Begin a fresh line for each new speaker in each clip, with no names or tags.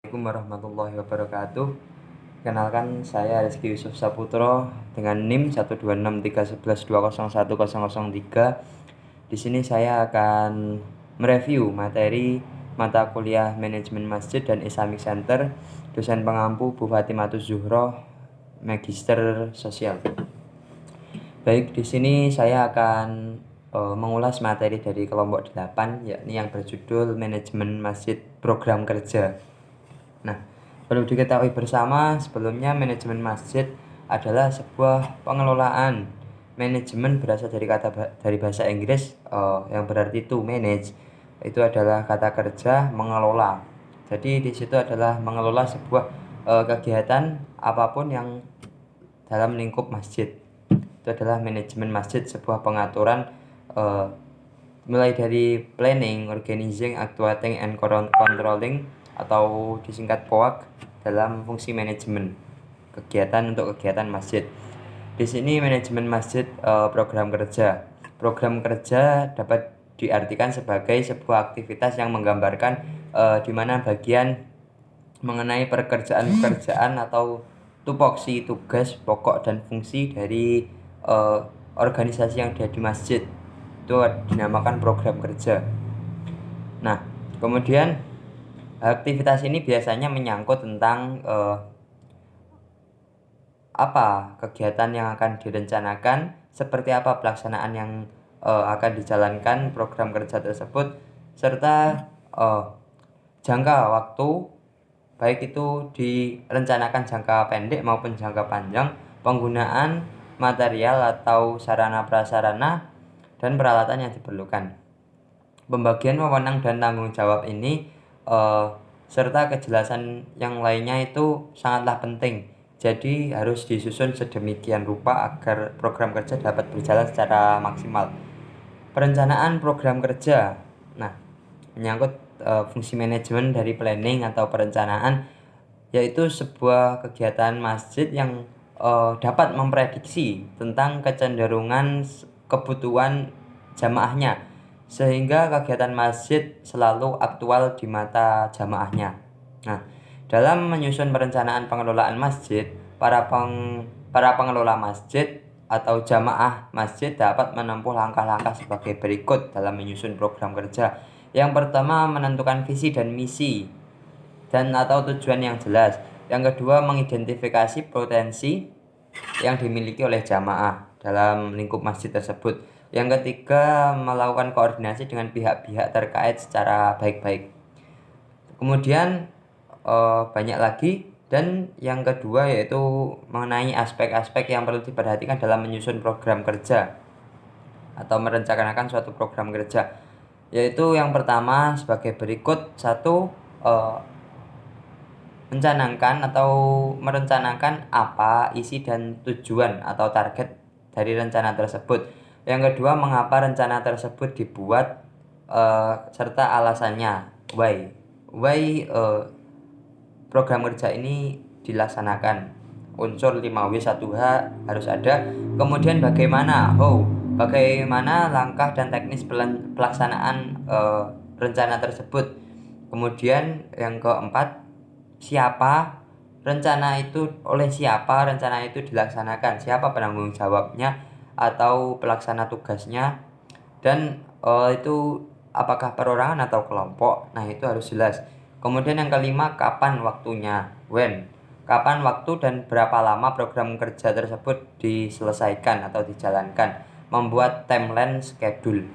Assalamualaikum warahmatullahi wabarakatuh. Kenalkan, saya Rizky Yusuf Saputro dengan NIM 12631120103. Di sini saya akan mereview materi mata kuliah Manajemen Masjid dan Islamic Center, dosen pengampu Bu Fatimatus Zuhroh, Magister Sosial. Baik, di sini saya akan mengulas materi dari kelompok 8, yakni yang berjudul Manajemen Masjid Program Kerja. Nah, perlu diketahui bersama sebelumnya manajemen masjid adalah sebuah pengelolaan. Manajemen berasal dari dari bahasa Inggris yang berarti to manage. Itu adalah kata kerja mengelola. Jadi di situ adalah mengelola sebuah kegiatan apapun yang dalam lingkup masjid. Itu adalah manajemen masjid, sebuah pengaturan mulai dari planning, organizing, actuating, and controlling atau disingkat POAK dalam fungsi manajemen kegiatan untuk kegiatan masjid. Di sini manajemen masjid program kerja. Program kerja dapat diartikan sebagai sebuah aktivitas yang menggambarkan di mana bagian mengenai pekerjaan-pekerjaan atau tupoksi tugas pokok dan fungsi dari organisasi yang ada di masjid. Itu dinamakan program kerja. Nah, kemudian aktivitas ini biasanya menyangkut tentang apa kegiatan yang akan direncanakan, seperti apa pelaksanaan yang akan dijalankan program kerja tersebut, serta jangka waktu, baik itu direncanakan jangka pendek maupun jangka panjang, penggunaan material atau sarana prasarana dan peralatan yang diperlukan. Pembagian wewenang dan tanggung jawab ini serta kejelasan yang lainnya itu sangatlah penting. Jadi harus disusun sedemikian rupa agar program kerja dapat berjalan secara maksimal. Perencanaan program kerja. Nah, menyangkut fungsi manajemen dari planning atau perencanaan, yaitu sebuah kegiatan masjid yang dapat memprediksi tentang kecenderungan kebutuhan jamaahnya, sehingga kegiatan masjid selalu aktual di mata jamaahnya. Nah, dalam menyusun perencanaan pengelolaan masjid, para pengelola masjid atau jamaah masjid dapat menempuh langkah-langkah sebagai berikut dalam menyusun program kerja. Yang pertama, menentukan visi dan misi dan atau tujuan yang jelas. Yang kedua, mengidentifikasi potensi yang dimiliki oleh jamaah dalam lingkup masjid tersebut. Yang ketiga, melakukan koordinasi dengan pihak-pihak terkait secara baik-baik. Kemudian banyak lagi. Dan yang kedua yaitu mengenai aspek-aspek yang perlu diperhatikan dalam menyusun program kerja atau merencanakan suatu program kerja, yaitu yang pertama sebagai berikut. Satu, merencanakan apa isi dan tujuan atau target dari rencana tersebut. Yang kedua, mengapa rencana tersebut dibuat serta alasannya, why program kerja ini dilaksanakan. Unsur 5W1H harus ada. Kemudian bagaimana langkah dan teknis pelaksanaan rencana tersebut. Kemudian yang keempat, oleh siapa rencana itu dilaksanakan, siapa penanggung jawabnya atau pelaksana tugasnya, dan itu apakah perorangan atau kelompok. Nah, itu harus jelas. Kemudian yang kelima, kapan waktunya, kapan waktu dan berapa lama program kerja tersebut diselesaikan atau dijalankan, membuat timeline schedule.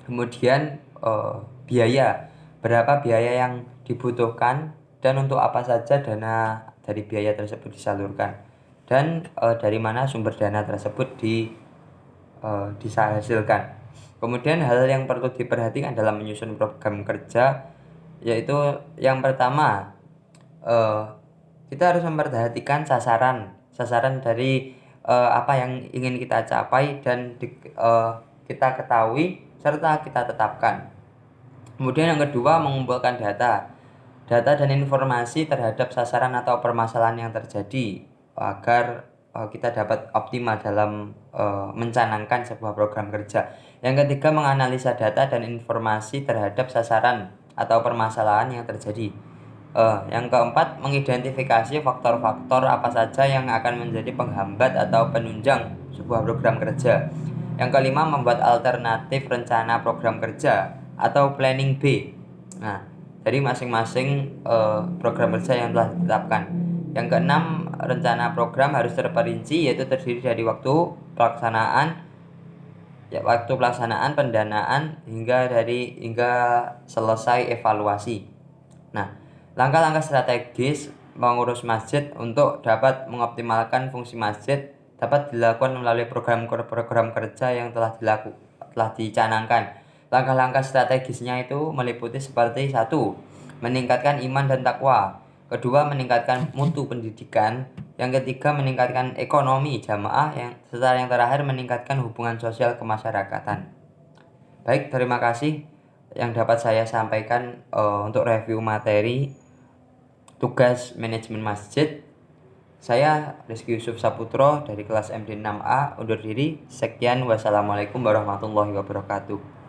Kemudian biaya, berapa biaya yang dibutuhkan dan untuk apa saja dana dari biaya tersebut disalurkan, dan dari mana sumber dana tersebut dihasilkan. Kemudian hal yang perlu diperhatikan dalam menyusun program kerja, yaitu yang pertama, kita harus memperhatikan sasaran dari apa yang ingin kita capai dan kita ketahui serta kita tetapkan. Kemudian yang kedua, mengumpulkan data dan informasi terhadap sasaran atau permasalahan yang terjadi agar kita dapat optimal dalam mencanangkan sebuah program kerja. Yang ketiga, menganalisa data dan informasi terhadap sasaran atau permasalahan yang terjadi. Yang keempat, mengidentifikasi faktor-faktor apa saja yang akan menjadi penghambat atau penunjang sebuah program kerja. Yang kelima, membuat alternatif rencana program kerja atau planning B. Nah, dari masing-masing program kerja yang telah ditetapkan. Yang keenam, rencana program harus terperinci, yaitu terdiri dari waktu pelaksanaan, pendanaan hingga selesai evaluasi. Nah, langkah-langkah strategis mengurus masjid untuk dapat mengoptimalkan fungsi masjid dapat dilakukan melalui program kerja yang telah dicanangkan. Langkah-langkah strategisnya itu meliputi seperti 1. Meningkatkan iman dan takwa. Kedua, meningkatkan mutu pendidikan. Yang ketiga, meningkatkan ekonomi jamaah. Serta yang terakhir, meningkatkan hubungan sosial kemasyarakatan. Baik, terima kasih yang dapat saya sampaikan untuk review materi tugas manajemen masjid. Saya Rizky Yusuf Saputro dari kelas MD 6A undur diri. Sekian, wassalamualaikum warahmatullahi wabarakatuh.